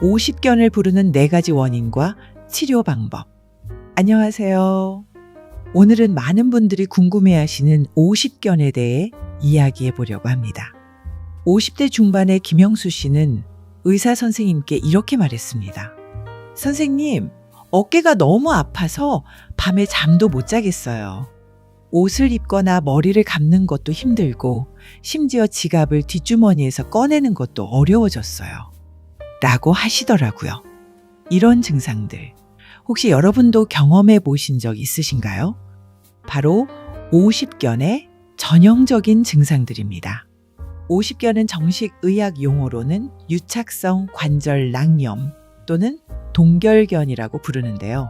50견을 부르는 4가지 원인과 치료 방법. 안녕하세요. 오늘은 많은 분들이 궁금해하시는 50견에 대해 이야기해 보려고 합니다. 50대 중반의 김영수 씨는 의사 선생님께 이렇게 말했습니다. 선생님, 어깨가 너무 아파서 밤에 잠도 못 자겠어요. 옷을 입거나 머리를 감는 것도 힘들고 심지어 지갑을 뒷주머니에서 꺼내는 것도 어려워졌어요. 라고 하시더라고요. 이런 증상들 혹시 여러분도 경험해 보신 적 있으신가요? 바로 50견의 전형적인 증상들입니다. 50견은 정식 의학 용어로는 유착성 관절 낭염 또는 동결견이라고 부르는데요.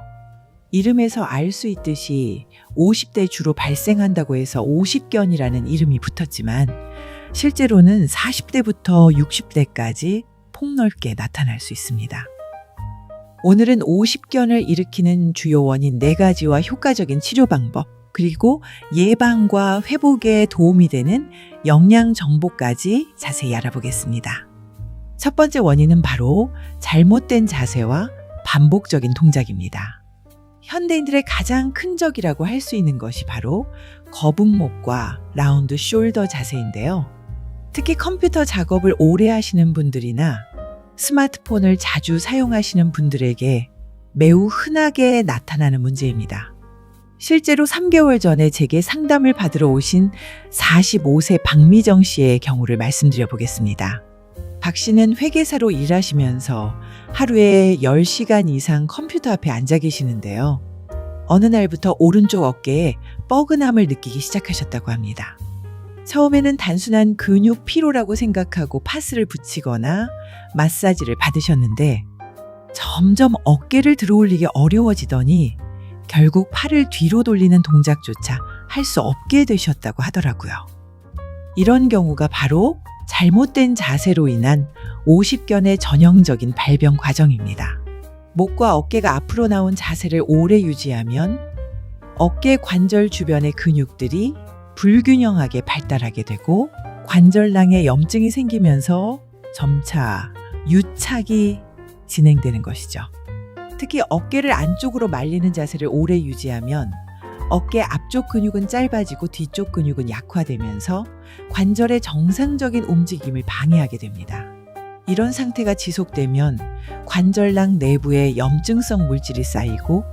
이름에서 알 수 있듯이 50대 주로 발생한다고 해서 50견이라는 이름이 붙었지만 실제로는 40대부터 60대까지 폭넓게 나타날 수 있습니다. 오늘은 50견을 일으키는 주요 원인 4가지와 효과적인 치료 방법, 그리고 예방과 회복에 도움이 되는 영양 정보까지 자세히 알아보겠습니다. 첫 번째 원인은 바로 잘못된 자세와 반복적인 동작입니다. 현대인들의 가장 큰 적이라고 할 수 있는 것이 바로 거북목과 라운드 숄더 자세인데요. 특히 컴퓨터 작업을 오래 하시는 분들이나 스마트폰을 자주 사용하시는 분들에게 매우 흔하게 나타나는 문제입니다. 실제로 3개월 전에 제게 상담을 받으러 오신 45세 박미정 씨의 경우를 말씀드려 보겠습니다. 박 씨는 회계사로 일하시면서 하루에 10시간 이상 컴퓨터 앞에 앉아 계시는데요. 어느 날부터 오른쪽 어깨에 뻐근함을 느끼기 시작하셨다고 합니다. 처음에는 단순한 근육 피로라고 생각하고 파스를 붙이거나 마사지를 받으셨는데 점점 어깨를 들어올리기 어려워지더니 결국 팔을 뒤로 돌리는 동작조차 할 수 없게 되셨다고 하더라고요. 이런 경우가 바로 잘못된 자세로 인한 50견의 전형적인 발병 과정입니다. 목과 어깨가 앞으로 나온 자세를 오래 유지하면 어깨 관절 주변의 근육들이 불균형하게 발달하게 되고 관절낭에 염증이 생기면서 점차 유착이 진행되는 것이죠. 특히 어깨를 안쪽으로 말리는 자세를 오래 유지하면 어깨 앞쪽 근육은 짧아지고 뒤쪽 근육은 약화되면서 관절의 정상적인 움직임을 방해하게 됩니다. 이런 상태가 지속되면 관절낭 내부에 염증성 물질이 쌓이고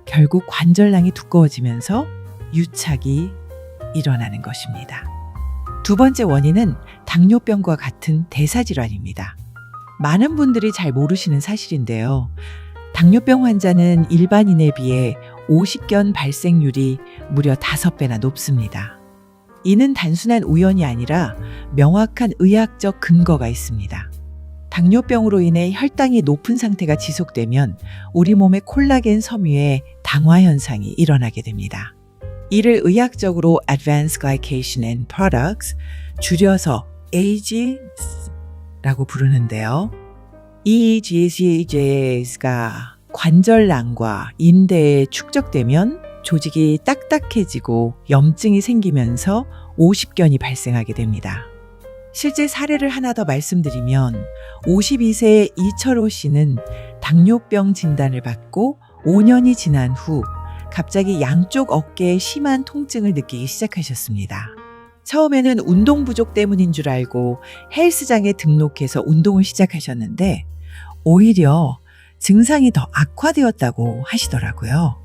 결국 관절낭이 두꺼워지면서 유착이 일어나는 것입니다. 두 번째 원인은 당뇨병과 같은 대사질환입니다. 많은 분들이 잘 모르시는 사실인데요. 당뇨병 환자는 일반인에 비해 50견 발생률이 무려 5배나 높습니다. 이는 단순한 우연이 아니라 명확한 의학적 근거가 있습니다. 당뇨병으로 인해 혈당이 높은 상태가 지속되면 우리 몸의 콜라겐 섬유의 당화 현상이 일어나게 됩니다. 이를 의학적으로 Advanced Glycation and Products, 줄여서 AGS라고 부르는데요. 이 AGS가 관절낭과 인대에 축적되면 조직이 딱딱해지고 염증이 생기면서 50견이 발생하게 됩니다. 실제 사례를 하나 더 말씀드리면 52세의 이철호 씨는 당뇨병 진단을 받고 5년이 지난 후 갑자기 양쪽 어깨에 심한 통증을 느끼기 시작하셨습니다. 처음에는 운동 부족 때문인 줄 알고 헬스장에 등록해서 운동을 시작하셨는데 오히려 증상이 더 악화되었다고 하시더라고요.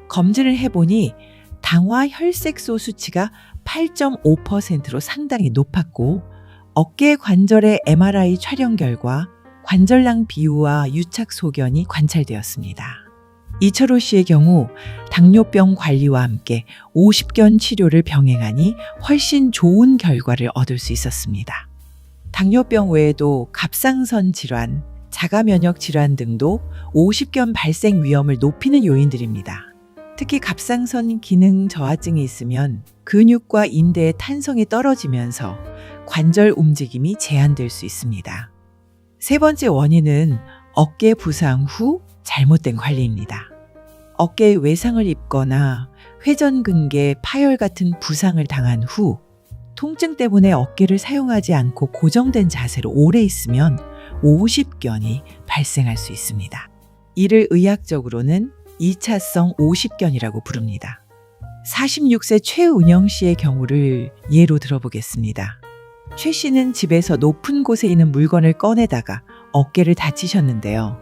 검진을 해보니 당화 혈색소 수치가 8.5%로 상당히 높았고 어깨 관절의 MRI 촬영 결과 관절낭 비우와 유착 소견이 관찰되었습니다. 이철호 씨의 경우 당뇨병 관리와 함께 50견 치료를 병행하니 훨씬 좋은 결과를 얻을 수 있었습니다. 당뇨병 외에도 갑상선 질환, 자가면역 질환 등도 50견 발생 위험을 높이는 요인들입니다. 특히 갑상선 기능 저하증이 있으면 근육과 인대의 탄성이 떨어지면서 관절 움직임이 제한될 수 있습니다. 세 번째 원인은 어깨 부상 후 잘못된 관리입니다. 어깨에 외상을 입거나 회전근개 파열 같은 부상을 당한 후 통증 때문에 어깨를 사용하지 않고 고정된 자세로 오래 있으면 50견이 발생할 수 있습니다. 이를 의학적으로는 2차성 50견이라고 부릅니다. 46세 최은영 씨의 경우를 예로 들어보겠습니다. 최 씨는 집에서 높은 곳에 있는 물건을 꺼내다가 어깨를 다치셨는데요.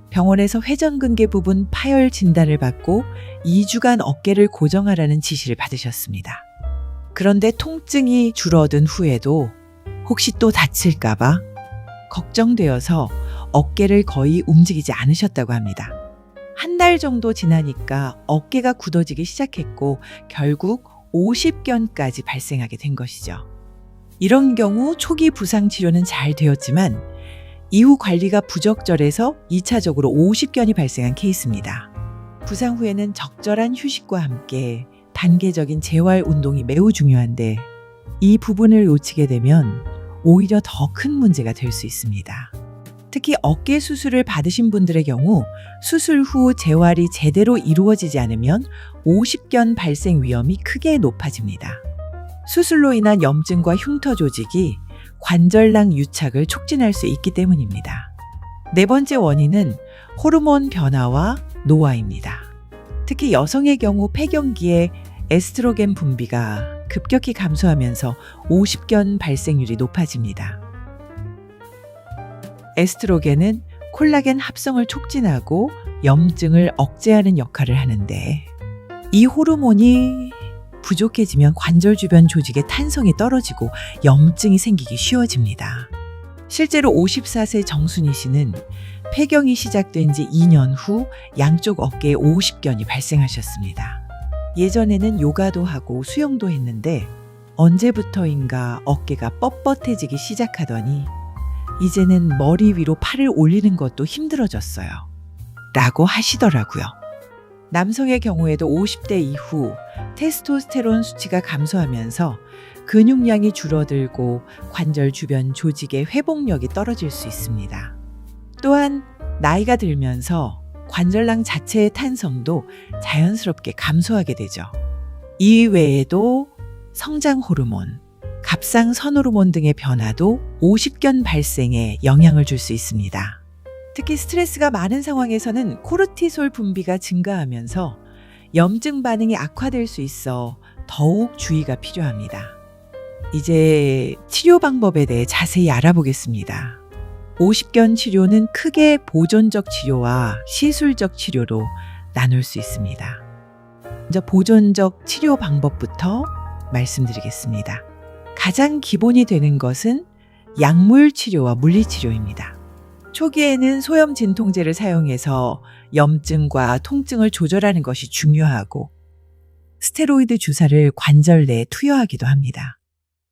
병원에서 회전근개 부분 파열 진단을 받고 2주간 어깨를 고정하라는 지시를 받으셨습니다. 그런데 통증이 줄어든 후에도 혹시 또 다칠까봐 걱정되어서 어깨를 거의 움직이지 않으셨다고 합니다. 한 달 정도 지나니까 어깨가 굳어지기 시작했고 결국 50견까지 발생하게 된 것이죠. 이런 경우 초기 부상 치료는 잘 되었지만 이후 관리가 부적절해서 2차적으로 50견이 발생한 케이스입니다. 부상 후에는 적절한 휴식과 함께 단계적인 재활 운동이 매우 중요한데 이 부분을 놓치게 되면 오히려 더 큰 문제가 될 수 있습니다. 특히 어깨 수술을 받으신 분들의 경우 수술 후 재활이 제대로 이루어지지 않으면 50견 발생 위험이 크게 높아집니다. 수술로 인한 염증과 흉터 조직이 관절낭 유착을 촉진할 수 있기 때문입니다. 네 번째 원인은 호르몬 변화와 노화입니다. 특히 여성의 경우 폐경기에 에스트로겐 분비가 급격히 감소하면서 50견 발생률이 높아집니다. 에스트로겐은 콜라겐 합성을 촉진하고 염증을 억제하는 역할을 하는데 이 호르몬이 부족해지면 관절 주변 조직의 탄성이 떨어지고 염증이 생기기 쉬워집니다. 실제로 54세 정순희 씨는 폐경이 시작된 지 2년 후 양쪽 어깨에 50견이 발생하셨습니다. 예전에는 요가도 하고 수영도 했는데 언제부터인가 어깨가 뻣뻣해지기 시작하더니 이제는 머리 위로 팔을 올리는 것도 힘들어졌어요. 라고 하시더라고요. 남성의 경우에도 50대 이후 테스토스테론 수치가 감소하면서 근육량이 줄어들고 관절 주변 조직의 회복력이 떨어질 수 있습니다. 또한 나이가 들면서 관절낭 자체의 탄성도 자연스럽게 감소하게 되죠. 이 외에도 성장 호르몬, 갑상 선호르몬 등의 변화도 50견 발생에 영향을 줄 수 있습니다. 특히 스트레스가 많은 상황에서는 코르티솔 분비가 증가하면서 염증 반응이 악화될 수 있어 더욱 주의가 필요합니다. 이제 치료 방법에 대해 자세히 알아보겠습니다. 50견 치료는 크게 보존적 치료와 시술적 치료로 나눌 수 있습니다. 먼저 보존적 치료 방법부터 말씀드리겠습니다. 가장 기본이 되는 것은 약물 치료와 물리 치료입니다. 초기에는 소염 진통제를 사용해서 염증과 통증을 조절하는 것이 중요하고 스테로이드 주사를 관절 내에 투여하기도 합니다.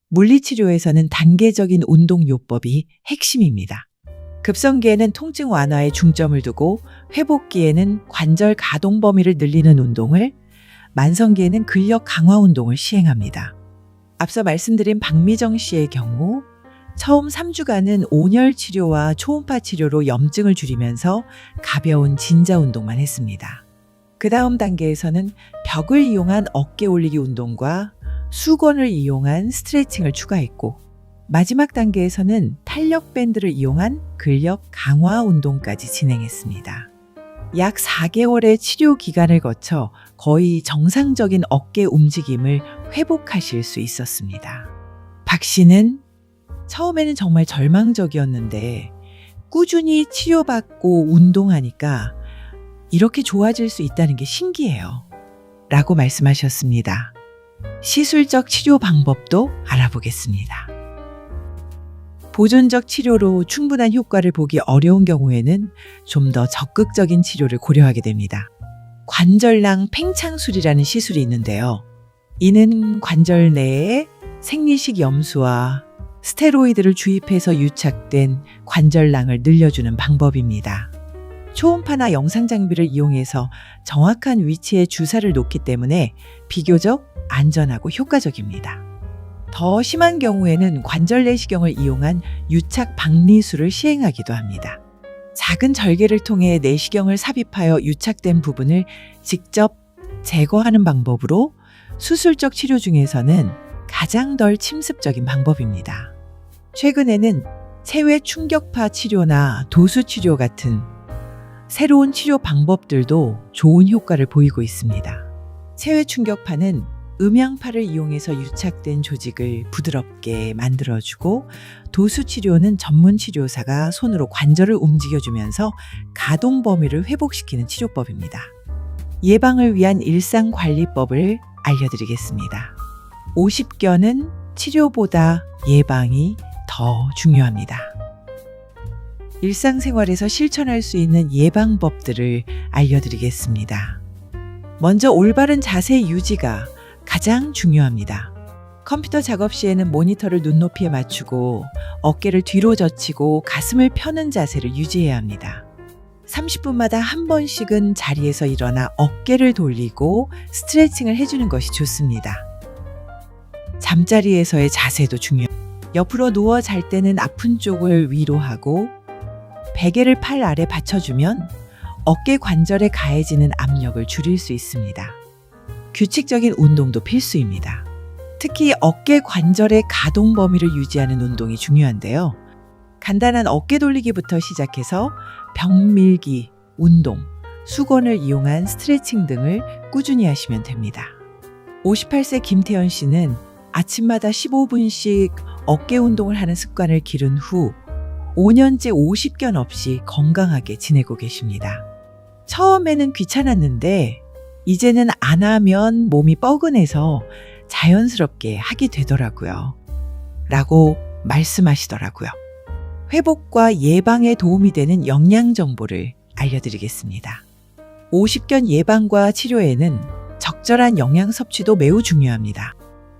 물리치료에서는 단계적인 운동요법이 핵심입니다. 급성기에는 통증 완화에 중점을 두고 회복기에는 관절 가동 범위를 늘리는 운동을, 만성기에는 근력 강화 운동을 시행합니다. 앞서 말씀드린 박미정 씨의 경우 처음 3주간은 온열 치료와 초음파 치료로 염증을 줄이면서 가벼운 진자 운동만 했습니다. 그 다음 단계에서는 벽을 이용한 어깨 올리기 운동과 수건을 이용한 스트레칭을 추가했고 마지막 단계에서는 탄력 밴드를 이용한 근력 강화 운동까지 진행했습니다. 약 4개월의 치료 기간을 거쳐 거의 정상적인 어깨 움직임을 회복하실 수 있었습니다. 박 씨는 처음에는 정말 절망적이었는데 꾸준히 치료받고 운동하니까 이렇게 좋아질 수 있다는 게 신기해요. 라고 말씀하셨습니다. 시술적 치료 방법도 알아보겠습니다. 보존적 치료로 충분한 효과를 보기 어려운 경우에는 좀 더 적극적인 치료를 고려하게 됩니다. 관절낭 팽창술이라는 시술이 있는데요. 이는 관절 내에 생리식 염수와 스테로이드를 주입해서 유착된 관절낭을 늘려주는 방법입니다. 초음파나 영상 장비를 이용해서 정확한 위치에 주사를 놓기 때문에 비교적 안전하고 효과적입니다. 더 심한 경우에는 관절 내시경을 이용한 유착 박리술을 시행하기도 합니다. 작은 절개를 통해 내시경을 삽입하여 유착된 부분을 직접 제거하는 방법으로 수술적 치료 중에서는 가장 덜 침습적인 방법입니다. 최근에는 체외 충격파 치료나 도수 치료 같은 새로운 치료 방법들도 좋은 효과를 보이고 있습니다. 체외 충격파는 음향파를 이용해서 유착된 조직을 부드럽게 만들어주고, 도수 치료는 전문 치료사가 손으로 관절을 움직여주면서 가동 범위를 회복시키는 치료법입니다. 예방을 위한 일상관리법을 알려드리겠습니다. 50견은 치료보다 예방이 더 중요합니다. 일상생활에서 실천할 수 있는 예방법들을 알려드리겠습니다. 먼저 올바른 자세 유지가 가장 중요합니다. 컴퓨터 작업 시에는 모니터를 눈높이에 맞추고 어깨를 뒤로 젖히고 가슴을 펴는 자세를 유지해야 합니다. 30분마다 한 번씩은 자리에서 일어나 어깨를 돌리고 스트레칭을 해주는 것이 좋습니다. 잠자리에서의 자세도 중요합니다. 옆으로 누워 잘 때는 아픈 쪽을 위로 하고 베개를 팔 아래 받쳐주면 어깨 관절에 가해지는 압력을 줄일 수 있습니다. 규칙적인 운동도 필수입니다. 특히 어깨 관절의 가동 범위를 유지하는 운동이 중요한데요. 간단한 어깨 돌리기부터 시작해서 벽 밀기, 운동, 수건을 이용한 스트레칭 등을 꾸준히 하시면 됩니다. 58세 김태현 씨는 아침마다 15분씩 어깨 운동을 하는 습관을 기른 후 5년째 50견 없이 건강하게 지내고 계십니다. 처음에는 귀찮았는데 이제는 안 하면 몸이 뻐근해서 자연스럽게 하게 되더라고요. 라고 말씀하시더라고요. 회복과 예방에 도움이 되는 영양 정보를 알려드리겠습니다. 50견 예방과 치료에는 적절한 영양 섭취도 매우 중요합니다.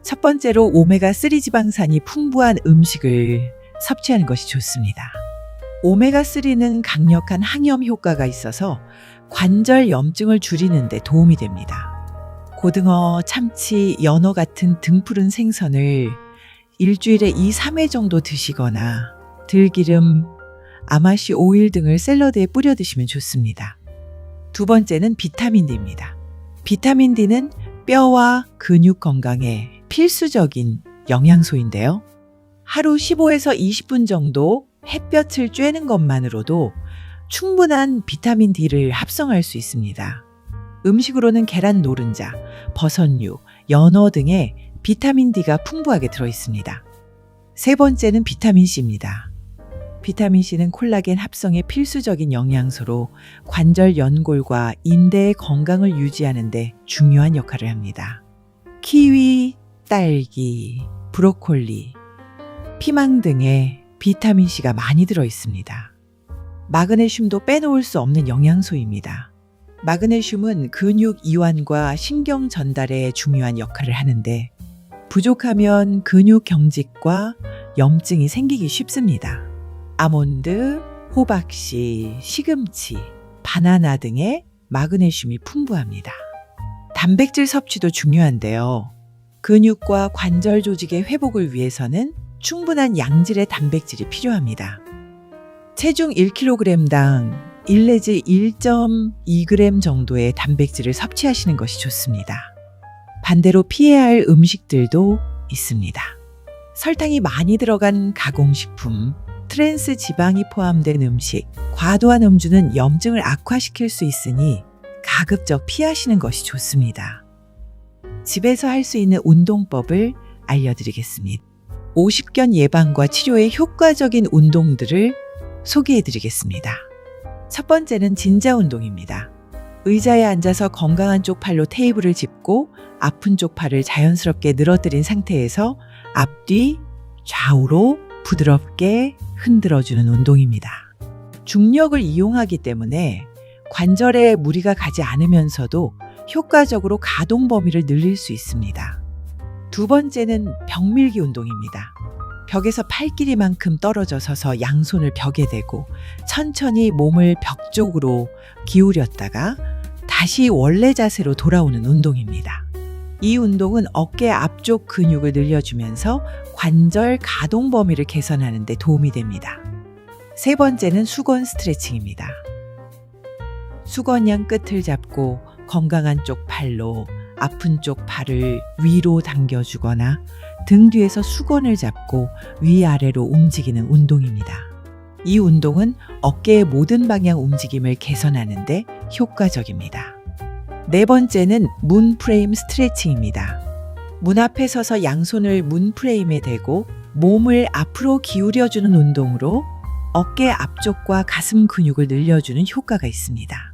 첫 번째로 오메가3 지방산이 풍부한 음식을 섭취하는 것이 좋습니다. 오메가3는 강력한 항염 효과가 있어서 관절 염증을 줄이는 데 도움이 됩니다. 고등어, 참치, 연어 같은 등푸른 생선을 일주일에 2, 3회 정도 드시거나 들기름, 아마시 오일 등을 샐러드에 뿌려 드시면 좋습니다. 두 번째는 비타민 D입니다. 비타민 D는 뼈와 근육 건강에 필수적인 영양소인데요. 하루 15에서 20분 정도 햇볕을 쬐는 것만으로도 충분한 비타민 D를 합성할 수 있습니다. 음식으로는 계란 노른자, 버섯류, 연어 등의 비타민 D가 풍부하게 들어있습니다. 세 번째는 비타민 C입니다. 비타민 C는 콜라겐 합성의 필수적인 영양소로 관절 연골과 인대의 건강을 유지하는 데 중요한 역할을 합니다. 키위, 딸기, 브로콜리, 피망 등의 비타민 C가 많이 들어있습니다. 마그네슘도 빼놓을 수 없는 영양소입니다. 마그네슘은 근육 이완과 신경 전달에 중요한 역할을 하는데 부족하면 근육 경직과 염증이 생기기 쉽습니다. 아몬드, 호박씨, 시금치, 바나나 등의 마그네슘이 풍부합니다. 단백질 섭취도 중요한데요. 근육과 관절 조직의 회복을 위해서는 충분한 양질의 단백질이 필요합니다. 체중 1kg당 1 내지 1.2g 정도의 단백질을 섭취하시는 것이 좋습니다. 반대로 피해야 할 음식들도 있습니다. 설탕이 많이 들어간 가공식품, 트랜스 지방이 포함된 음식, 과도한 음주는 염증을 악화시킬 수 있으니 가급적 피하시는 것이 좋습니다. 집에서 할 수 있는 운동법을 알려드리겠습니다. 50견 예방과 치료에 효과적인 운동들을 소개해드리겠습니다. 첫 번째는 진자 운동입니다. 의자에 앉아서 건강한 쪽 팔로 테이블을 짚고 아픈 쪽 팔을 자연스럽게 늘어뜨린 상태에서 앞뒤, 좌우로 부드럽게 흔들어주는 운동입니다. 중력을 이용하기 때문에 관절에 무리가 가지 않으면서도 효과적으로 가동 범위를 늘릴 수 있습니다. 두 번째는 벽밀기 운동입니다. 벽에서 팔길이만큼 떨어져 서서 양손을 벽에 대고 천천히 몸을 벽 쪽으로 기울였다가 다시 원래 자세로 돌아오는 운동입니다. 이 운동은 어깨 앞쪽 근육을 늘려주면서 관절 가동 범위를 개선하는 데 도움이 됩니다. 세 번째는 수건 스트레칭입니다. 수건양 끝을 잡고 건강한 쪽 팔로 아픈 쪽 팔을 위로 당겨주거나 등 뒤에서 수건을 잡고 위아래로 움직이는 운동입니다. 이 운동은 어깨의 모든 방향 움직임을 개선하는 데 효과적입니다. 네 번째는 문 프레임 스트레칭입니다. 문 앞에 서서 양손을 문 프레임에 대고 몸을 앞으로 기울여주는 운동으로 어깨 앞쪽과 가슴 근육을 늘려주는 효과가 있습니다.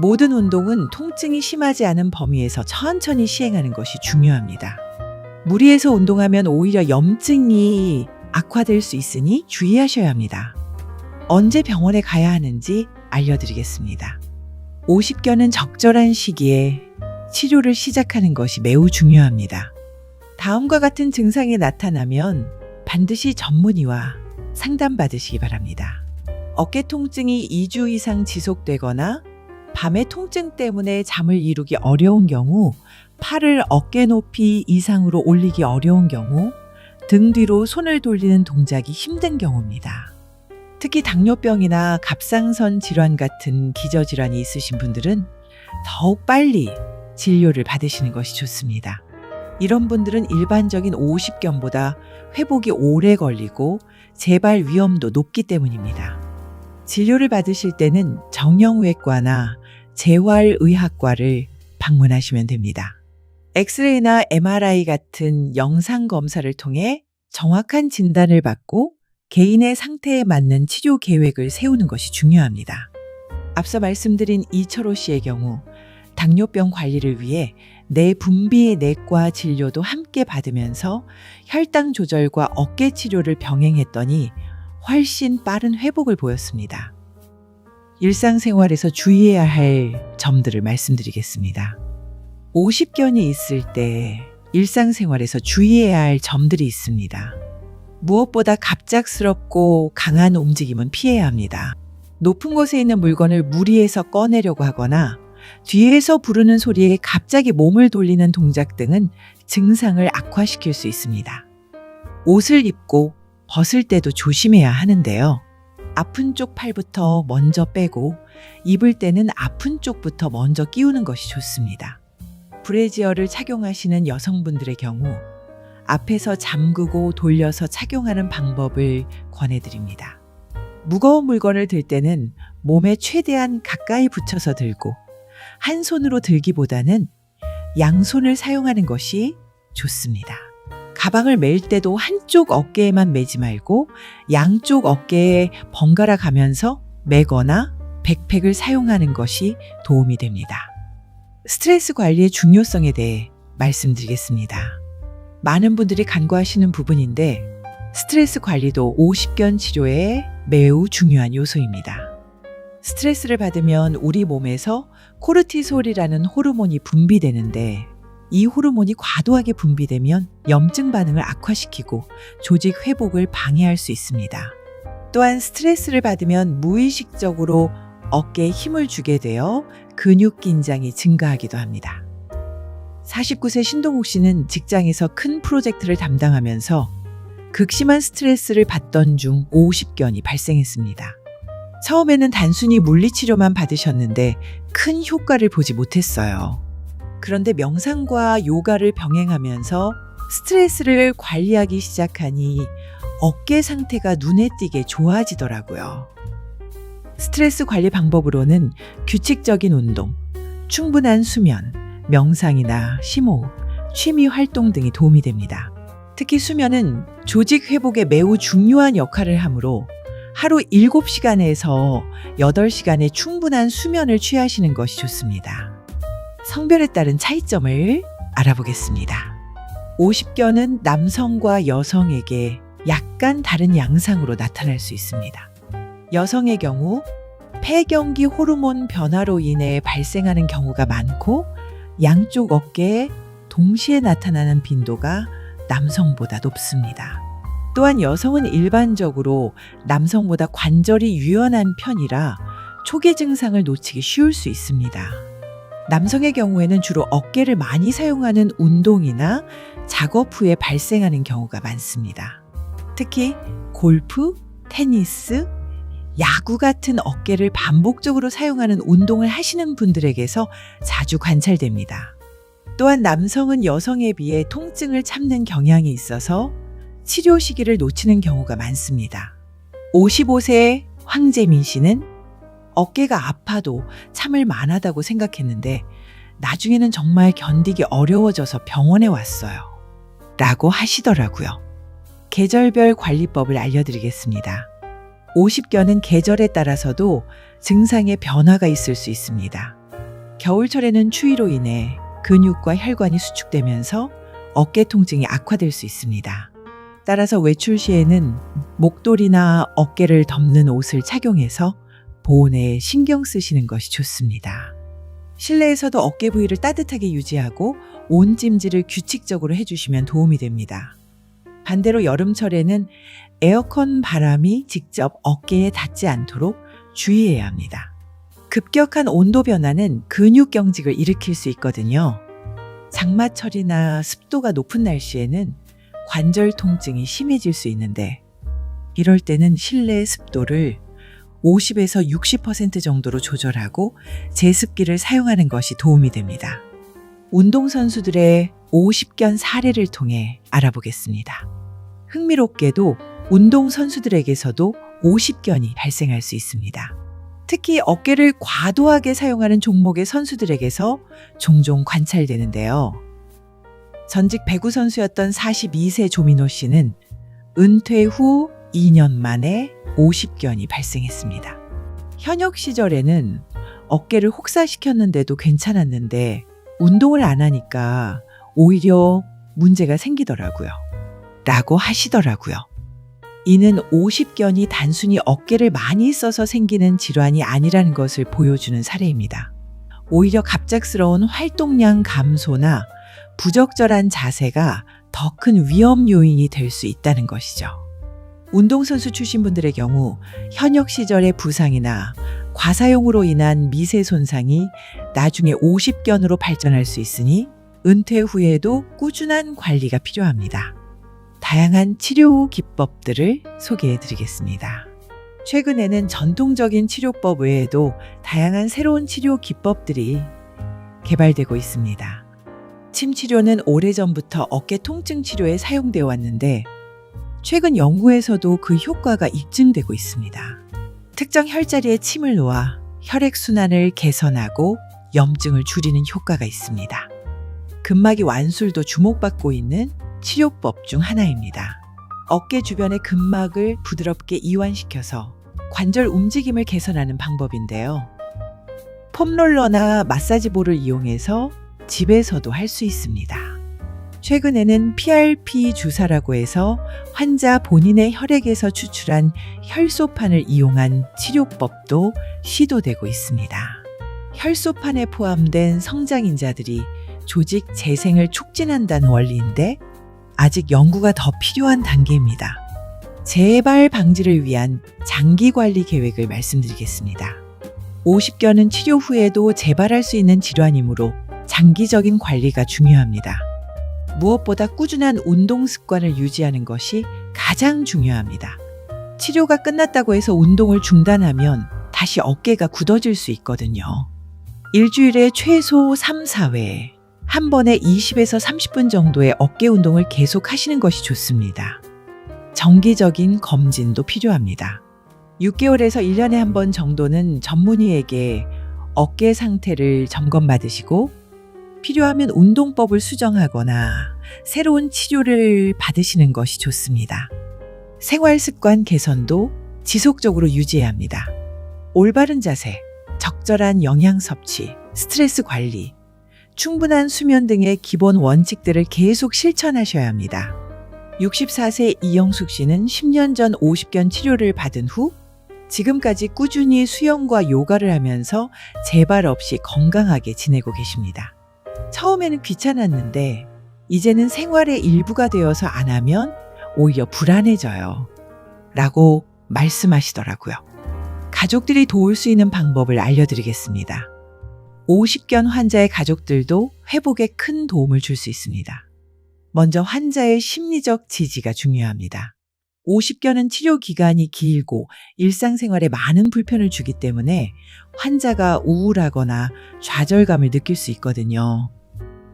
모든 운동은 통증이 심하지 않은 범위에서 천천히 시행하는 것이 중요합니다. 무리해서 운동하면 오히려 염증이 악화될 수 있으니 주의하셔야 합니다. 언제 병원에 가야 하는지 알려드리겠습니다. 50견은 적절한 시기에 치료를 시작하는 것이 매우 중요합니다. 다음과 같은 증상이 나타나면 반드시 전문의와 상담받으시기 바랍니다. 어깨 통증이 2주 이상 지속되거나 밤에 통증 때문에 잠을 이루기 어려운 경우, 팔을 어깨 높이 이상으로 올리기 어려운 경우, 등 뒤로 손을 돌리는 동작이 힘든 경우입니다. 특히 당뇨병이나 갑상선 질환 같은 기저질환이 있으신 분들은 더욱 빨리 진료를 받으시는 것이 좋습니다. 이런 분들은 일반적인 50견보다 회복이 오래 걸리고 재발 위험도 높기 때문입니다. 진료를 받으실 때는 정형외과나 재활의학과를 방문하시면 됩니다. 엑스레이나 MRI 같은 영상 검사를 통해 정확한 진단을 받고 개인의 상태에 맞는 치료 계획을 세우는 것이 중요합니다. 앞서 말씀드린 이철호 씨의 경우 당뇨병 관리를 위해 내분비 내과 진료도 함께 받으면서 혈당 조절과 어깨 치료를 병행했더니 훨씬 빠른 회복을 보였습니다. 일상생활에서 주의해야 할 점들을 말씀드리겠습니다. 50견이 있을 때 일상생활에서 주의해야 할 점들이 있습니다. 무엇보다 갑작스럽고 강한 움직임은 피해야 합니다. 높은 곳에 있는 물건을 무리해서 꺼내려고 하거나 뒤에서 부르는 소리에 갑자기 몸을 돌리는 동작 등은 증상을 악화시킬 수 있습니다. 옷을 입고 벗을 때도 조심해야 하는데요. 아픈 쪽 팔부터 먼저 빼고 입을 때는 아픈 쪽부터 먼저 끼우는 것이 좋습니다. 브래지어를 착용하시는 여성분들의 경우 앞에서 잠그고 돌려서 착용하는 방법을 권해드립니다. 무거운 물건을 들 때는 몸에 최대한 가까이 붙여서 들고 한 손으로 들기보다는 양손을 사용하는 것이 좋습니다. 가방을 멜 때도 한쪽 어깨에만 매지 말고 양쪽 어깨에 번갈아 가면서 매거나 백팩을 사용하는 것이 도움이 됩니다. 스트레스 관리의 중요성에 대해 말씀드리겠습니다. 많은 분들이 간과하시는 부분인데 스트레스 관리도 50견 치료에 매우 중요한 요소입니다. 스트레스를 받으면 우리 몸에서 코르티솔이라는 호르몬이 분비되는데 이 호르몬이 과도하게 분비되면 염증 반응을 악화시키고 조직 회복을 방해할 수 있습니다. 또한 스트레스를 받으면 무의식적으로 어깨에 힘을 주게 되어 근육 긴장이 증가하기도 합니다. 49세 신동욱 씨는 직장에서 큰 프로젝트를 담당하면서 극심한 스트레스를 받던 중 50견이 발생했습니다. 처음에는 단순히 물리치료만 받으셨는데 큰 효과를 보지 못했어요. 그런데 명상과 요가를 병행하면서 스트레스를 관리하기 시작하니 어깨 상태가 눈에 띄게 좋아지더라고요. 스트레스 관리 방법으로는 규칙적인 운동, 충분한 수면, 명상이나 심호흡, 취미 활동 등이 도움이 됩니다. 특히 수면은 조직 회복에 매우 중요한 역할을 하므로 하루 7시간에서 8시간의 충분한 수면을 취하시는 것이 좋습니다. 성별에 따른 차이점을 알아보겠습니다. 50견은 남성과 여성에게 약간 다른 양상으로 나타날 수 있습니다. 여성의 경우 폐경기 호르몬 변화로 인해 발생하는 경우가 많고 양쪽 어깨에 동시에 나타나는 빈도가 남성보다 높습니다. 또한 여성은 일반적으로 남성보다 관절이 유연한 편이라 초기 증상을 놓치기 쉬울 수 있습니다. 남성의 경우에는 주로 어깨를 많이 사용하는 운동이나 작업 후에 발생하는 경우가 많습니다. 특히 골프, 테니스, 야구 같은 어깨를 반복적으로 사용하는 운동을 하시는 분들에게서 자주 관찰됩니다. 또한 남성은 여성에 비해 통증을 참는 경향이 있어서 치료 시기를 놓치는 경우가 많습니다. 55세 황재민 씨는 어깨가 아파도 참을 만하다고 생각했는데 나중에는 정말 견디기 어려워져서 병원에 왔어요. 라고 하시더라고요. 계절별 관리법을 알려드리겠습니다. 50견은 계절에 따라서도 증상의 변화가 있을 수 있습니다. 겨울철에는 추위로 인해 근육과 혈관이 수축되면서 어깨 통증이 악화될 수 있습니다. 따라서 외출 시에는 목도리나 어깨를 덮는 옷을 착용해서 보온에 신경 쓰시는 것이 좋습니다. 실내에서도 어깨 부위를 따뜻하게 유지하고 온찜질을 규칙적으로 해주시면 도움이 됩니다. 반대로 여름철에는 에어컨 바람이 직접 어깨에 닿지 않도록 주의해야 합니다. 급격한 온도 변화는 근육 경직을 일으킬 수 있거든요. 장마철이나 습도가 높은 날씨에는 관절 통증이 심해질 수 있는데 이럴 때는 실내 습도를 50에서 60% 정도로 조절하고 제습기를 사용하는 것이 도움이 됩니다. 운동선수들의 50견 사례를 통해 알아보겠습니다. 흥미롭게도 운동선수들에게서도 50견이 발생할 수 있습니다. 특히 어깨를 과도하게 사용하는 종목의 선수들에게서 종종 관찰되는데요. 전직 배구 선수였던 42세 조민호 씨는 은퇴 후 2년 만에 50견이 발생했습니다. 현역 시절에는 어깨를 혹사시켰는데도 괜찮았는데 운동을 안 하니까 오히려 문제가 생기더라고요. 라고 하시더라고요. 이는 50견이 단순히 어깨를 많이 써서 생기는 질환이 아니라는 것을 보여주는 사례입니다. 오히려 갑작스러운 활동량 감소나 부적절한 자세가 더 큰 위험 요인이 될 수 있다는 것이죠. 운동선수 출신 분들의 경우 현역 시절의 부상이나 과사용으로 인한 미세 손상이 나중에 50견으로 발전할 수 있으니 은퇴 후에도 꾸준한 관리가 필요합니다. 다양한 치료 기법들을 소개해 드리겠습니다. 최근에는 전통적인 치료법 외에도 다양한 새로운 치료 기법들이 개발되고 있습니다. 침 치료는 오래전부터 어깨 통증 치료에 사용되어 왔는데 최근 연구에서도 그 효과가 입증되고 있습니다. 특정 혈자리에 침을 놓아 혈액순환을 개선하고 염증을 줄이는 효과가 있습니다. 근막이 완술도 주목받고 있는 치료법 중 하나입니다. 어깨 주변의 근막을 부드럽게 이완시켜서 관절 움직임을 개선하는 방법인데요. 폼롤러나 마사지볼을 이용해서 집에서도 할 수 있습니다. 최근에는 PRP 주사라고 해서 환자 본인의 혈액에서 추출한 혈소판을 이용한 치료법도 시도되고 있습니다. 혈소판에 포함된 성장인자들이 조직 재생을 촉진한다는 원리인데 아직 연구가 더 필요한 단계입니다. 재발 방지를 위한 장기 관리 계획을 말씀드리겠습니다. 50견은 치료 후에도 재발할 수 있는 질환이므로 장기적인 관리가 중요합니다. 무엇보다 꾸준한 운동 습관을 유지하는 것이 가장 중요합니다. 치료가 끝났다고 해서 운동을 중단하면 다시 어깨가 굳어질 수 있거든요. 일주일에 최소 3, 4회, 한 번에 20에서 30분 정도의 어깨 운동을 계속 하시는 것이 좋습니다. 정기적인 검진도 필요합니다. 6개월에서 1년에 한 번 정도는 전문의에게 어깨 상태를 점검받으시고 필요하면 운동법을 수정하거나 새로운 치료를 받으시는 것이 좋습니다. 생활 습관 개선도 지속적으로 유지해야 합니다. 올바른 자세, 적절한 영양 섭취, 스트레스 관리, 충분한 수면 등의 기본 원칙들을 계속 실천하셔야 합니다. 64세 이영숙 씨는 10년 전 50견 치료를 받은 후 지금까지 꾸준히 수영과 요가를 하면서 재발 없이 건강하게 지내고 계십니다. 처음에는 귀찮았는데 이제는 생활의 일부가 되어서 안 하면 오히려 불안해져요. 라고 말씀하시더라고요. 가족들이 도울 수 있는 방법을 알려드리겠습니다. 50견 환자의 가족들도 회복에 큰 도움을 줄 수 있습니다. 먼저 환자의 심리적 지지가 중요합니다. 50견은 치료 기간이 길고 일상생활에 많은 불편을 주기 때문에 환자가 우울하거나 좌절감을 느낄 수 있거든요.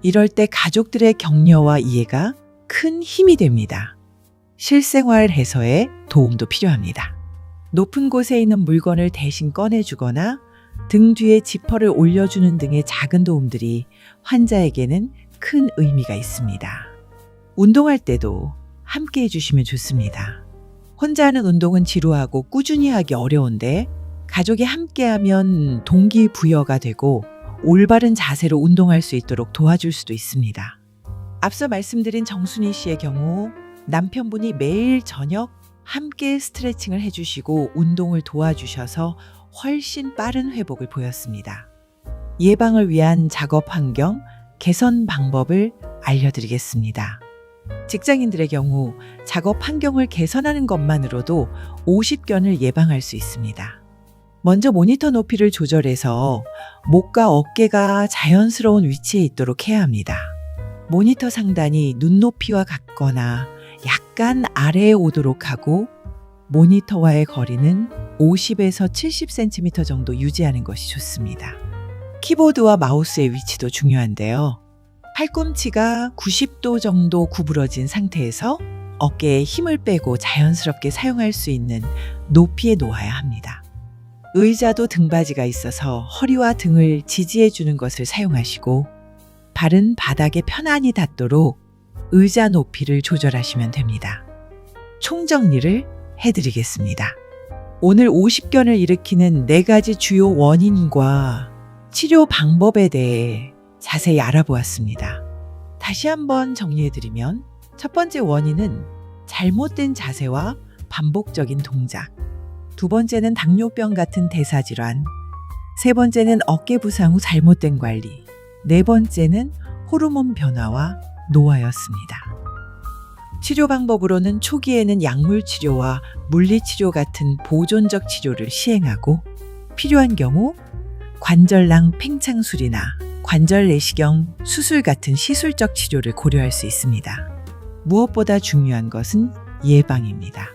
이럴 때 가족들의 격려와 이해가 큰 힘이 됩니다. 실생활 해소에 도움도 필요합니다. 높은 곳에 있는 물건을 대신 꺼내주거나 등 뒤에 지퍼를 올려주는 등의 작은 도움들이 환자에게는 큰 의미가 있습니다. 운동할 때도 함께 해주시면 좋습니다. 혼자 하는 운동은 지루하고 꾸준히 하기 어려운데 가족이 함께하면 동기부여가 되고 올바른 자세로 운동할 수 있도록 도와줄 수도 있습니다. 앞서 말씀드린 정순희 씨의 경우 남편분이 매일 저녁 함께 스트레칭을 해주시고 운동을 도와주셔서 훨씬 빠른 회복을 보였습니다. 예방을 위한 작업 환경, 개선 방법을 알려드리겠습니다. 직장인들의 경우 작업 환경을 개선하는 것만으로도 50견을 예방할 수 있습니다. 먼저 모니터 높이를 조절해서 목과 어깨가 자연스러운 위치에 있도록 해야 합니다. 모니터 상단이 눈높이와 같거나 약간 아래에 오도록 하고 모니터와의 거리는 50에서 70cm 정도 유지하는 것이 좋습니다. 키보드와 마우스의 위치도 중요한데요. 팔꿈치가 90도 정도 구부러진 상태에서 어깨에 힘을 빼고 자연스럽게 사용할 수 있는 높이에 놓아야 합니다. 의자도 등받이가 있어서 허리와 등을 지지해 주는 것을 사용하시고 발은 바닥에 편안히 닿도록 의자 높이를 조절하시면 됩니다. 총정리를 해드리겠습니다. 오늘 50견을 일으키는 4가지 주요 원인과 치료 방법에 대해 자세히 알아보았습니다. 다시 한번 정리해드리면 첫 번째 원인은 잘못된 자세와 반복적인 동작, 두 번째는 당뇨병 같은 대사질환, 세 번째는 어깨 부상 후 잘못된 관리, 네 번째는 호르몬 변화와 노화였습니다. 치료 방법으로는 초기에는 약물 치료와 물리 치료 같은 보존적 치료를 시행하고 필요한 경우 관절낭 팽창술이나 관절 내시경 수술 같은 시술적 치료를 고려할 수 있습니다. 무엇보다 중요한 것은 예방입니다.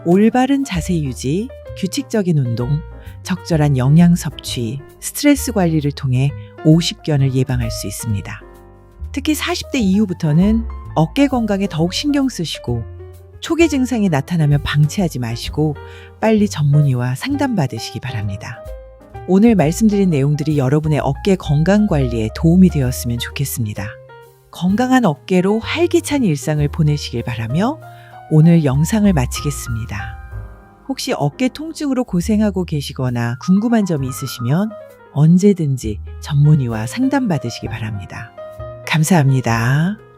올바른 자세 유지, 규칙적인 운동, 적절한 영양 섭취, 스트레스 관리를 통해 50견을 예방할 수 있습니다. 특히 40대 이후부터는 어깨 건강에 더욱 신경 쓰시고 초기 증상이 나타나면 방치하지 마시고 빨리 전문의와 상담받으시기 바랍니다. 오늘 말씀드린 내용들이 여러분의 어깨 건강 관리에 도움이 되었으면 좋겠습니다. 건강한 어깨로 활기찬 일상을 보내시길 바라며 오늘 영상을 마치겠습니다. 혹시 어깨 통증으로 고생하고 계시거나 궁금한 점이 있으시면 언제든지 전문의와 상담받으시기 바랍니다. 감사합니다.